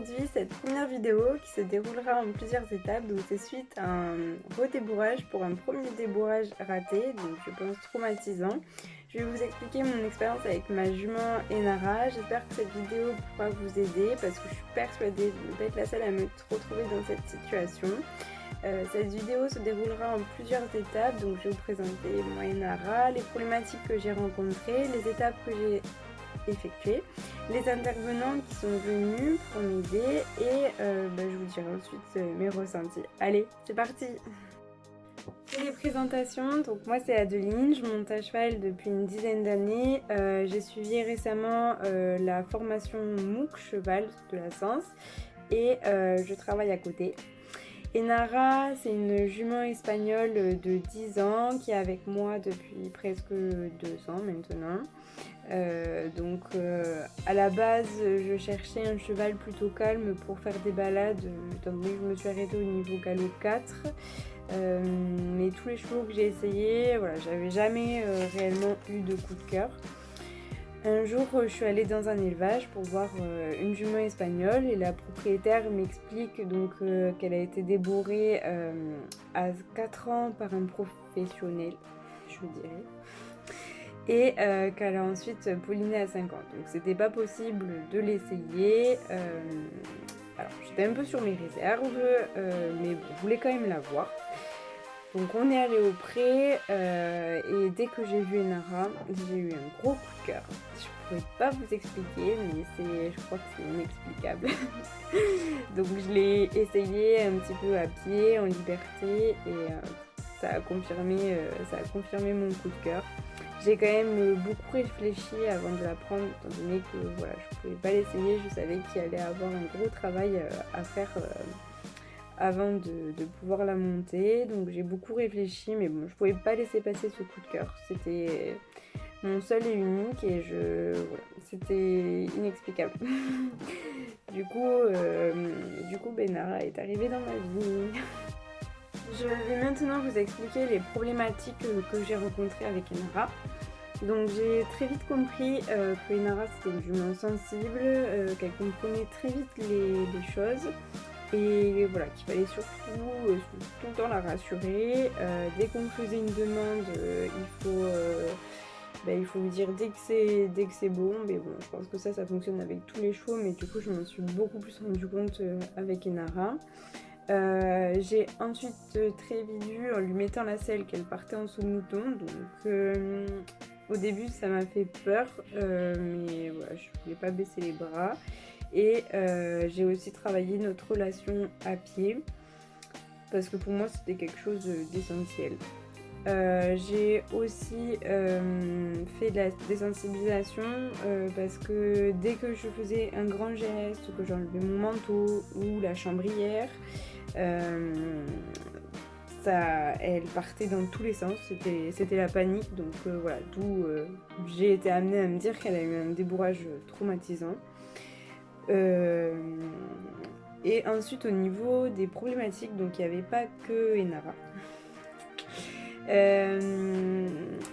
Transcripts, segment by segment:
aujourd'hui cette première vidéo qui se déroulera en plusieurs étapes. Donc c'est suite à un redébourrage pour un premier débourrage raté, donc je pense traumatisant. Je vais vous expliquer mon expérience avec ma jument Enara. J'espère que cette vidéo pourra vous aider parce que je suis persuadée de ne pas être la seule à me retrouver dans cette situation. Cette vidéo se déroulera en plusieurs étapes, donc je vais vous présenter moi Enara, les problématiques que j'ai rencontrées, les étapes que j'ai effectuées, les intervenants qui sont venus pour m'aider et je vous dirai ensuite mes ressentis. Allez, c'est parti! Pour les présentations, donc moi c'est Adeline, je monte à cheval depuis une dizaine d'années. J'ai suivi récemment la formation MOOC cheval de la Sens et je travaille à côté. Enara, c'est une jument espagnole de 10 ans qui est avec moi depuis presque 2 ans maintenant. À la base, je cherchais un cheval plutôt calme pour faire des balades, étant donné que je me suis arrêtée au niveau galop 4. Mais tous les chevaux que j'ai essayés, voilà, j'avais jamais réellement eu de coup de cœur. Un jour, je suis allée dans un élevage pour voir une jument espagnole et la propriétaire m'explique donc qu'elle a été débourrée à 4 ans par un professionnel, je dirais, et qu'elle a ensuite polliné à 5 ans. Donc c'était pas possible de l'essayer. Alors j'étais un peu sur mes réserves, mais bon, je voulais quand même la voir. Donc on est allé au pré et dès que j'ai vu Enara, j'ai eu un gros coup de cœur. Je pourrais pas vous expliquer, mais je crois que c'est inexplicable. Donc je l'ai essayé un petit peu à pied, en liberté, et ça a confirmé mon coup de cœur. J'ai quand même beaucoup réfléchi avant de la prendre, étant donné que voilà, je pouvais pas l'essayer, je savais qu'il allait avoir un gros travail à faire avant de pouvoir la monter. Donc j'ai beaucoup réfléchi, mais bon, je pouvais pas laisser passer ce coup de cœur. C'était mon seul et unique et voilà, c'était inexplicable. Du coup, Enara est arrivée dans ma vie. Je vais maintenant vous expliquer les problématiques que j'ai rencontrées avec Enara. Donc j'ai très vite compris que Enara c'était une jument sensible, qu'elle comprenait très vite les choses. Et voilà, qu'il fallait surtout tout le temps la rassurer. Dès qu'on faisait une demande, il faut lui dire dès que c'est bon. Mais bon, je pense que ça fonctionne avec tous les chevaux, mais du coup je m'en suis beaucoup plus rendu compte avec Enara. J'ai ensuite très vite vu en lui mettant la selle qu'elle partait en saut de mouton. Donc au début ça m'a fait peur, mais voilà, je voulais pas baisser les bras. Et j'ai aussi travaillé notre relation à pied parce que pour moi c'était quelque chose d'essentiel. J'ai aussi fait de la désensibilisation parce que dès que je faisais un grand geste, que j'enlevais mon manteau ou la chambrière, elle partait dans tous les sens, c'était la panique. Donc voilà, d'où j'ai été amenée à me dire qu'elle a eu un débourrage traumatisant. Et ensuite au niveau des problématiques, donc il n'y avait pas que Enara.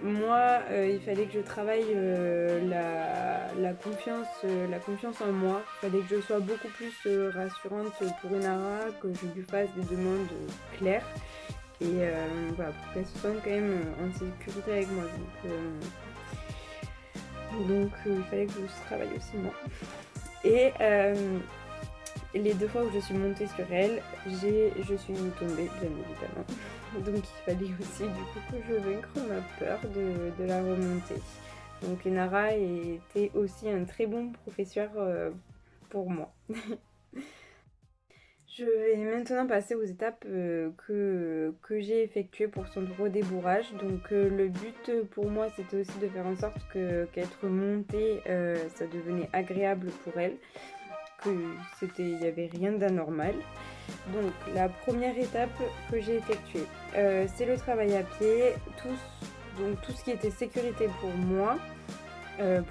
Moi, il fallait que je travaille la confiance en moi. Il fallait que je sois beaucoup plus rassurante pour Enara, que je lui fasse des demandes claires et voilà, pour qu'elle se sente quand même en sécurité avec moi. Donc il fallait que je travaille aussi moi. Et les 2 fois où je suis montée sur elle, je suis tombée, bien évidemment. Donc il fallait aussi du coup que je vaincre ma peur de la remonter. Donc Enara était aussi un très bon professeur pour moi. Je vais maintenant passer aux étapes que j'ai effectuées pour son redébourrage. Donc le but pour moi c'était aussi de faire en sorte qu'être montée ça devenait agréable pour elle, il n'y avait rien d'anormal. Donc la première étape que j'ai effectuée, c'est le travail à pied, tout ce qui était sécurité pour moi,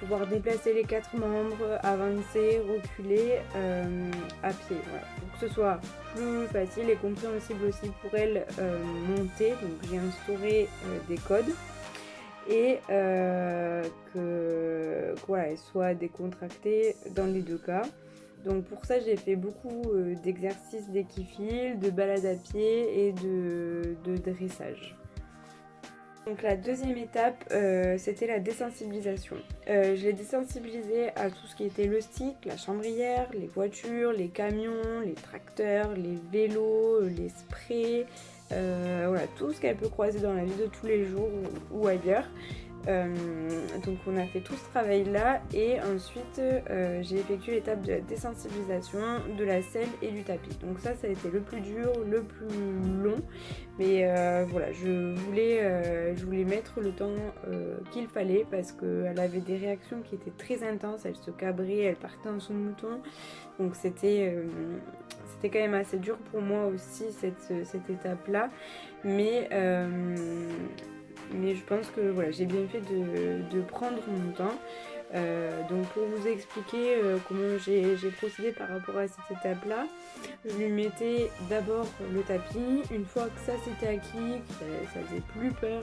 pouvoir déplacer les 4 membres, avancer, reculer à pied, voilà, pour que ce soit plus facile et compréhensible aussi pour elle monter. Donc j'ai instauré des codes et que voilà, elle soit décontractée dans les 2 cas. Donc pour ça j'ai fait beaucoup d'exercices d'équifile, de balade à pied et de dressage. Donc la deuxième étape, c'était la désensibilisation. Je l'ai désensibilisé à tout ce qui était le stick, la chambrière, les voitures, les camions, les tracteurs, les vélos, les sprays, voilà, tout ce qu'elle peut croiser dans la vie de tous les jours ou ailleurs. Donc on a fait tout ce travail là et ensuite j'ai effectué l'étape de la désensibilisation de la selle et du tapis. Donc ça a été le plus dur, le plus long, mais voilà, je voulais mettre le temps qu'il fallait parce qu'elle avait des réactions qui étaient très intenses, elle se cabrait, elle partait en son mouton, donc c'était quand même assez dur pour moi aussi cette étape là, mais je pense que voilà, j'ai bien fait de prendre mon temps. Donc pour vous expliquer comment j'ai procédé par rapport à cette étape-là, je lui mettais d'abord le tapis. Une fois que ça c'était acquis, que ça faisait plus peur,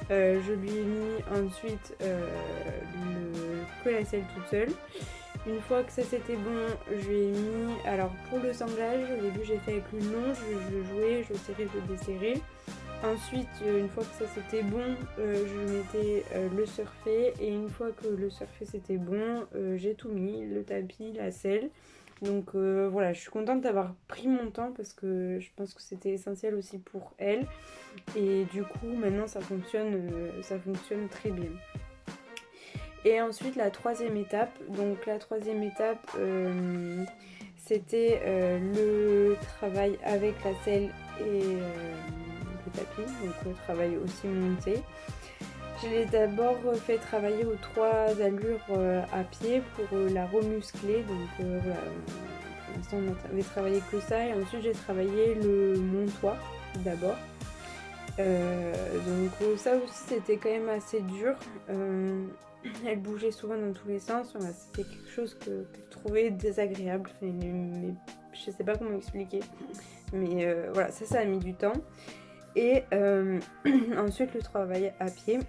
je lui ai mis ensuite que la selle toute seule. Une fois que ça c'était bon, je lui ai mis, alors pour le sanglage, au début j'ai fait avec le long, je jouais, je serrais, je desserrais. Ensuite, une fois que ça c'était bon, je mettais le surfait et une fois que le surfait c'était bon, j'ai tout mis, le tapis, la selle. Donc voilà, je suis contente d'avoir pris mon temps parce que je pense que c'était essentiel aussi pour elle. Et du coup, maintenant ça fonctionne très bien. Et ensuite la troisième étape, c'était le travail avec la selle et le tapis, donc le travail aussi monté. Je l'ai d'abord fait travailler aux 3 allures à pied pour la remuscler, donc voilà, pour l'instant on n'avait travaillé que ça et ensuite j'ai travaillé le montoir d'abord. Donc ça aussi c'était quand même assez dur. Elle bougeait souvent dans tous les sens, voilà, c'était quelque chose que je trouvais désagréable, mais je sais pas comment expliquer, mais voilà, ça a mis du temps. Et ensuite le travail à pied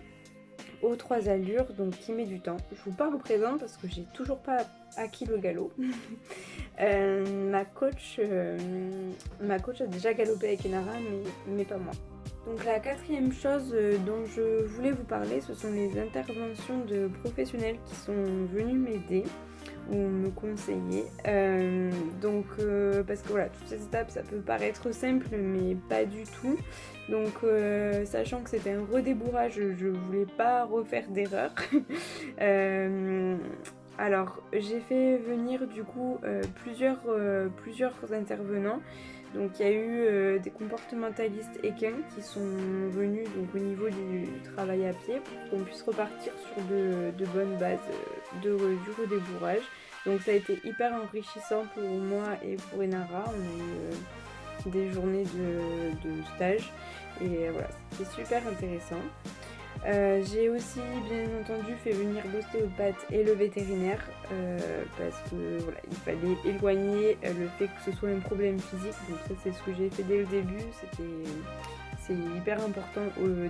aux 3 allures, donc qui met du temps. Je vous parle au présent parce que j'ai toujours pas acquis le galop. Ma coach a déjà galopé avec Enara, mais pas moi. Donc la quatrième chose dont je voulais vous parler, ce sont les interventions de professionnels qui sont venus m'aider ou me conseiller. Parce que voilà, toutes ces étapes, ça peut paraître simple, mais pas du tout. Donc sachant que c'était un redébourrage, je voulais pas refaire d'erreur. Alors j'ai fait venir du coup plusieurs intervenants. Donc il y a eu des comportementalistes équins qui sont venus donc, au niveau du travail à pied pour qu'on puisse repartir sur de bonnes bases du redébourrage. Donc ça a été hyper enrichissant pour moi et pour Enara. On a eu des journées de stage et voilà, c'était super intéressant. J'ai aussi bien entendu fait venir l'ostéopathe et le vétérinaire parce que voilà, il fallait éloigner le fait que ce soit un problème physique. Donc ça c'est ce que j'ai fait dès le début, c'est hyper important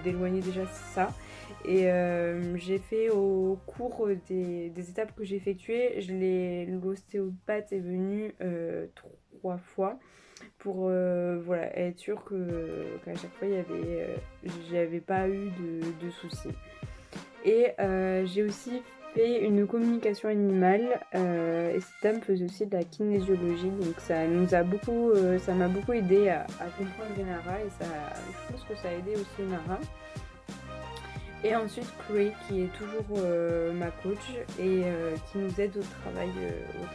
d'éloigner déjà ça. Et j'ai fait au cours des étapes que j'ai effectuées, l'ostéopathe est venu 3 fois pour voilà, être sûr qu'à chaque fois j'avais pas eu de soucis. Et j'ai aussi fait une communication animale et cette dame faisait aussi de la kinésiologie, donc ça m'a beaucoup aidé à comprendre Enara et je pense que ça a aidé aussi Enara. Et ensuite Chloé qui est toujours ma coach et qui nous aide au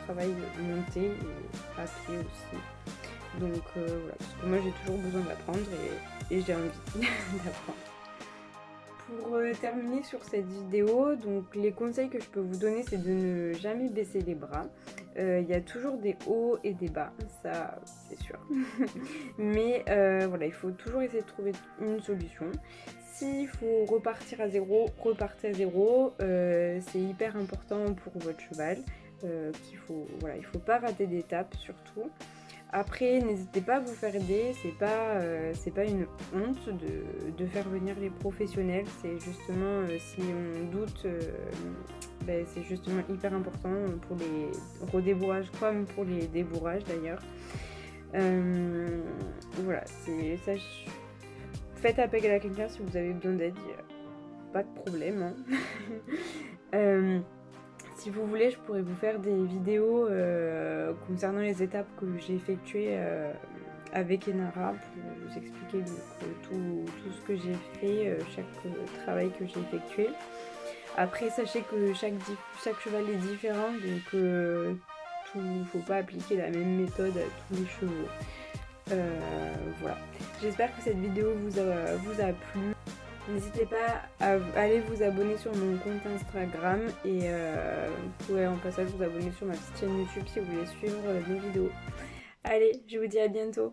travail monté et à pied aussi. Donc voilà, parce que moi j'ai toujours besoin d'apprendre et j'ai envie d'apprendre. Pour terminer sur cette vidéo, donc les conseils que je peux vous donner, c'est de ne jamais baisser les bras. Il y a toujours des hauts et des bas, ça c'est sûr. Mais voilà, il faut toujours essayer de trouver une solution. S'il faut repartir à zéro, repartez à zéro. C'est hyper important pour votre cheval. Il faut pas rater d'étape surtout. Après, n'hésitez pas à vous faire aider, c'est pas une honte de faire venir les professionnels, c'est justement si on doute, c'est justement hyper important pour les redébourrages comme pour les débourrages d'ailleurs. Voilà, faites appel à quelqu'un si vous avez besoin d'aide, pas de problème. Hein. Si vous voulez, je pourrais vous faire des vidéos concernant les étapes que j'ai effectuées avec Enara pour vous expliquer tout ce que j'ai fait, chaque travail que j'ai effectué. Après, sachez que chaque cheval est différent, donc faut pas appliquer la même méthode à tous les chevaux. Voilà. J'espère que cette vidéo vous a plu. N'hésitez pas à aller vous abonner sur mon compte Instagram et vous pouvez en passage vous abonner sur ma petite chaîne YouTube si vous voulez suivre mes vidéos. Allez, je vous dis à bientôt.